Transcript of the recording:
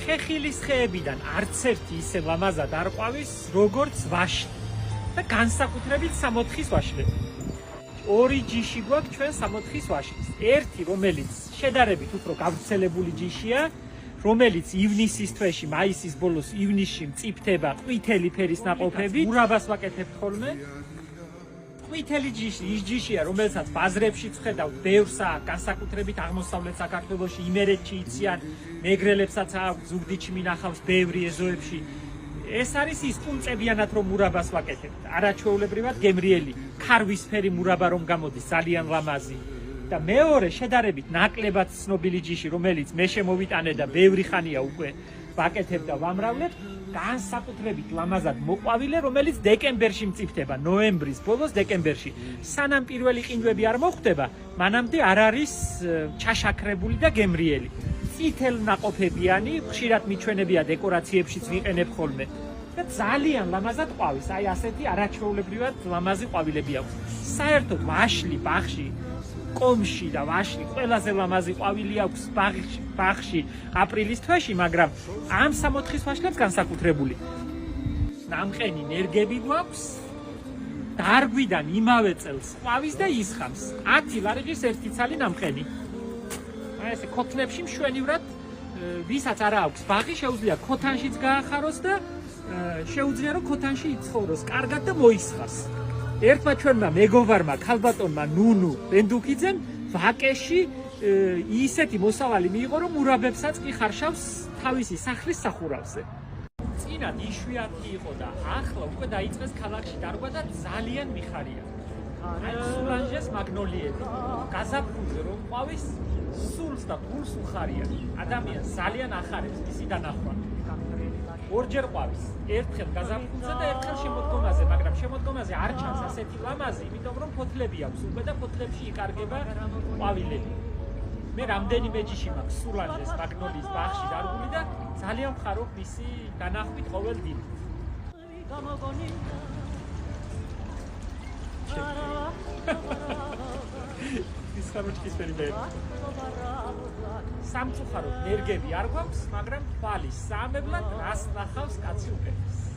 ხეხილის ხეებიდან არც ერთი ისე ლამაზად არ ყვავის, როგორც ვაშლი და განსაკუთრებით სამოთხის ვაშლები. ორი ჯიში გვაქვს ჩვენ სამოთხის ვაშლის. ერთი, რომელიც შედარებით უფრო გავრცელებული ჯიშია, რომელიც ივნისის თვეში, მაისის ბოლოს ივნისში მწიფდება ყვითელი ფერის ნაყოფები. მურაბას ვაკეთებთ ხოლმე. ყვითელი ჯიში, ის ჯიშია, რომელსაც ბაზრებშიც ხედავთ, ბევრსა, განსაკუთრებით აღმოსავლეთ საქართველოში, იმერეთში იციან, მეგრელებსაც აქვს, ზუგდიდში მინახავს ბევრი ეზოებში. ეს არის ის კუნწებიანად რომ მურაბას ვაკეთებთ. არაჩვეულებრივად გემრიელი, ქარვისფერი მურაბა რომ გამოდის, ძალიან ლამაზი. და მეორე შედარებით ნაკლებად ცნობილი ჯიში, რომელიც მე შემოვიტანე და ბევრი ხანია უკვე ვაკეთებ და ვამრავლებ, განსაკუთრებით ლამაზად მოყვავილე, რომელიც დეკემბერში მწიფდება, ნოემბრის ბოლოს დეკემბერში. სანამ პირველი ყინვები არ მოხვდება, მანამდე არ არის ჩაშაქრებული და გემრიელი. წითელ ნაყოფებიანი, ხშირად მიჩვენებია დეკორაციებშიც ვიყენებ ხოლმე. და ძალიან ლამაზად ყვავის, აი ასეთი არაჩვეულებრივად ლამაზი ყვავილები აქვს. საერთოდ ვაშლი ბაღში, კომში და ვაშლი ყველაზე ლამაზი ყვავილი აქვს ბაღში აპრილის თვეში, მაგრამ ამ სამოთხის ვაშლებს განსაკუთრებული ნამყენი ნერგები გვაქვს. დარგვიდან იმავე წელს ყვავის და ისხამს. 10 ლარიღის ერთი ცალი ნამყენი. აი ესე ქოთნებში მშვენივრად, ვისაც არა აქვს ბაღი, შეუძლია ქოთანშიც გაახაროს და შეუძლია რომ ქოთანში იცხოვროს კარგად და მოისხას. ერთმა ჩვენმა მეგობარმა ქალბატონმა ნუნუ ბენდუქიძემ ვაკეში ისეთი მოსავალი მიიღო, რომ მურაბებსაც კი ხარშავს თავისი სახლის სახურავზე. წინათ იშვიათი იყო და ახლა უკვე დაიწყეს ქალაქში დარგვა და ძალიან მიხარია. აი სულანჟეს მაგნოლიები, გაზაფხულზე რომ ყვავის, სულს და გულს უხარია. ადამიანს ძალიან ახარებს მისი დანახვა. ორჯერ ყვავის, ერთხელ გაზაფხულზე და ერთხელ შემოდგომაზე, მაგრამ შემოდგომაზე არ ჩანს ასეთი ლამაზი, იმიტომ რომ ფოთლები აქვს უკვე და ფოთლებში იკარგება ყვავილები. მე რამდენიმე ჯიში მაქვს სულანჟეს მაგნოლიის ბაღში დარგული და ძალიან ვხარობ მისი დანახვით ყოველ დილით. ის ხაროჩკის პერიოდი. სამწუხაროდ ნერგები არ გვაქვს, მაგრამ თვალის საამებლად რას ნახავს კაცი უკეთეს.